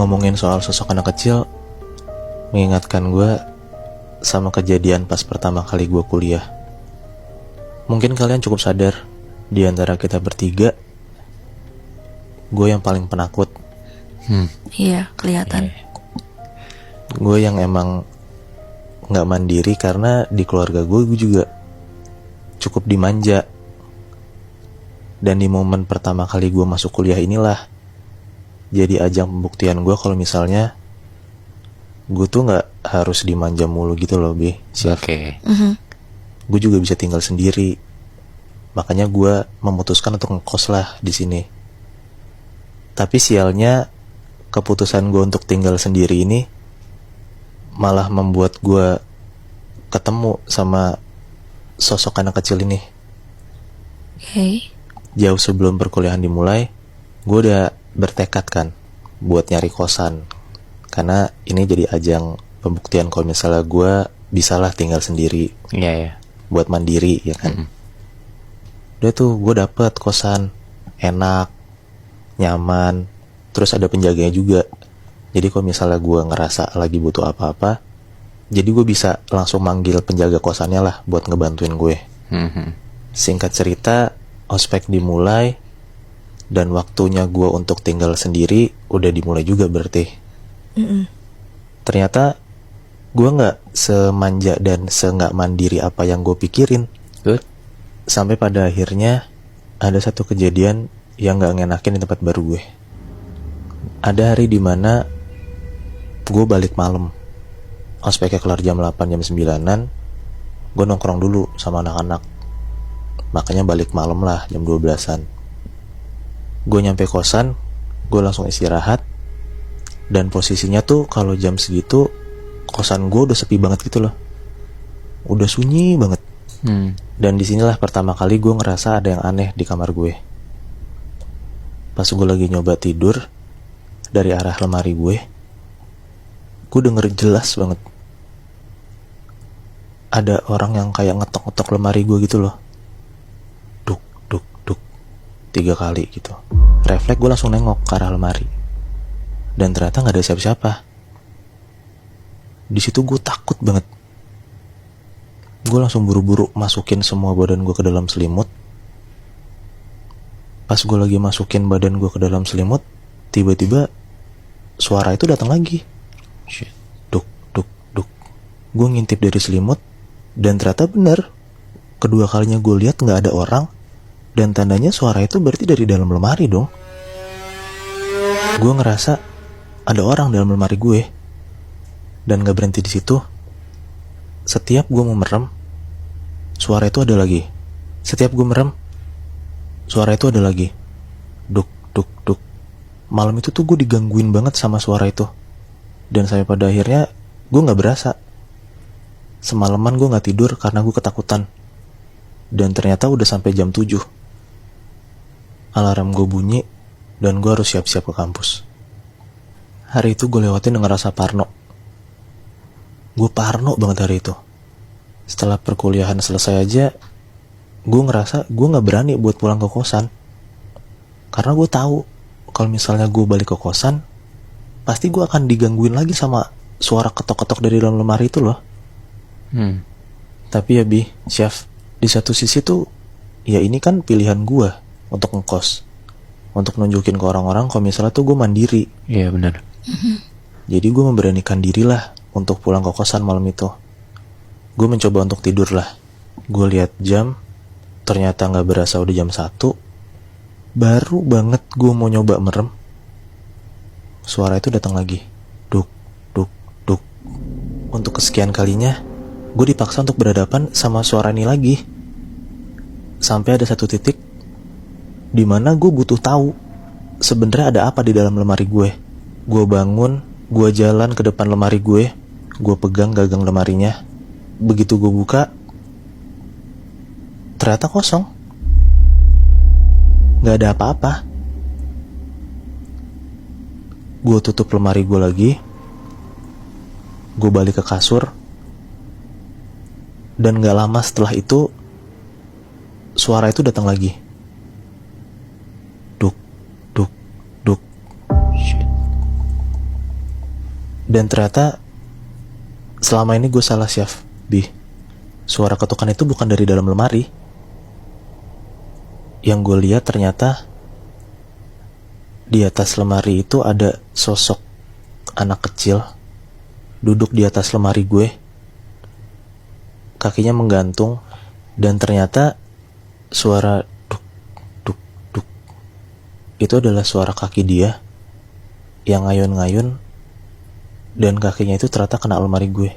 Ngomongin soal sosok anak kecil mengingatkan gue sama kejadian pas pertama kali gue kuliah. Mungkin kalian cukup sadar, di antara kita bertiga, gue yang paling penakut. Iya, kelihatan. Gue yang emang gak mandiri karena di keluarga gue juga cukup dimanja. Dan di momen pertama kali gue masuk kuliah inilah jadi ajang pembuktian gue kalau misalnya gue tuh gak harus dimanja mulu gitu loh, Bi. Oke. Gue juga bisa tinggal sendiri. Makanya gue memutuskan untuk ngekos lah di sini. Tapi sialnya keputusan gue untuk tinggal sendiri ini malah membuat gue ketemu sama sosok anak kecil ini. Oke. Jauh sebelum perkuliahan dimulai, gue udah bertekad kan buat nyari kosan. Karena ini jadi ajang pembuktian kalau misalnya gue bisalah tinggal sendiri. Iya ya. Buat mandiri ya kan. Udah tuh gue dapet kosan enak, nyaman, terus ada penjaganya juga. Jadi kalau misalnya gue ngerasa lagi butuh apa-apa, jadi gue bisa langsung manggil penjaga kosannya lah buat ngebantuin gue. Singkat cerita, ospek dimulai dan waktunya gue untuk tinggal sendiri udah dimulai juga berarti. Ternyata gue gak semanja dan se-gak mandiri apa yang gue pikirin. Sampai pada akhirnya ada satu kejadian yang gak ngenakin di tempat baru gue. Ada hari dimana gue balik malam. Ospeknya kelar jam 8, jam 9-an. Gue nongkrong dulu sama anak-anak. Makanya balik malam lah, jam 12-an. Gue nyampe kosan, gue langsung istirahat. Dan posisinya tuh kalau jam segitu kosan gue udah sepi banget gitu loh. Udah sunyi banget. Dan disinilah pertama kali gue ngerasa ada yang aneh di kamar gue. Pas gue lagi nyoba tidur, dari arah lemari gue denger jelas banget ada orang yang kayak ngetok-ngetok lemari gue gitu loh. Duk, duk, duk 3 kali gitu. Refleks gue langsung nengok ke arah lemari. Dan ternyata gak ada siapa-siapa. Di situ gue takut banget. Gue langsung buru-buru masukin semua badan gue ke dalam selimut. Pas gue lagi masukin badan gue ke dalam selimut, tiba-tiba suara itu datang lagi. Duk, duk, duk. Gue ngintip dari selimut dan ternyata benar. Kedua kalinya gue lihat gak ada orang. Dan tandanya suara itu berarti dari dalam lemari dong. Gue ngerasa ada orang dalam lemari gue. Dan gak berhenti di situ. Setiap gue mau merem, suara itu ada lagi. Setiap gue merem, suara itu ada lagi. Duk, duk, duk. Malam itu tuh gue digangguin banget sama suara itu. Dan sampai pada akhirnya gue gak berasa. Semalaman gue gak tidur karena gue ketakutan. Dan ternyata udah sampai jam 7. Alarm gue bunyi dan gue harus siap-siap ke kampus. Hari itu gue lewatin dengan rasa parno. Gue parno banget hari itu. Setelah perkuliahan selesai aja, gue ngerasa gue gak berani buat pulang ke kosan. Karena gue tahu kalau misalnya gue balik ke kosan, pasti gue akan digangguin lagi sama suara ketok-ketok dari dalam lemari itu loh. Tapi ya Bi, Chef, di satu sisi tuh, ya ini kan pilihan gue untuk ngekos, untuk nunjukin ke orang-orang kalau misalnya tuh gue mandiri. Iya benar. Jadi gue memberanikan diri lah untuk pulang ke kosan malam itu. Gue mencoba untuk tidur lah. Gue lihat jam, ternyata gak berasa udah jam 1. Baru banget gue mau nyoba merem, suara itu datang lagi. Duk, duk, duk. Untuk kesekian kalinya, gue dipaksa untuk berhadapan sama suara ini lagi. Sampai ada satu titik dimana gue butuh tahu sebenarnya ada apa di dalam lemari gue. Gue bangun, gue jalan ke depan lemari gue pegang gagang lemarinya. Begitu gue buka, ternyata kosong. Gak ada apa-apa. Gue tutup lemari gue lagi. Gue balik ke kasur. Dan gak lama setelah itu, suara itu datang lagi. Duk, duk, duk. Shit. Dan ternyata selama ini gue salah, Syaf, Bi. Suara ketukan itu bukan dari dalam lemari. Yang gue lihat ternyata di atas lemari itu ada sosok anak kecil duduk di atas lemari gue, kakinya menggantung, dan ternyata suara duk duk duk itu adalah suara kaki dia yang ngayun-ngayun, dan kakinya itu ternyata kena lemari gue.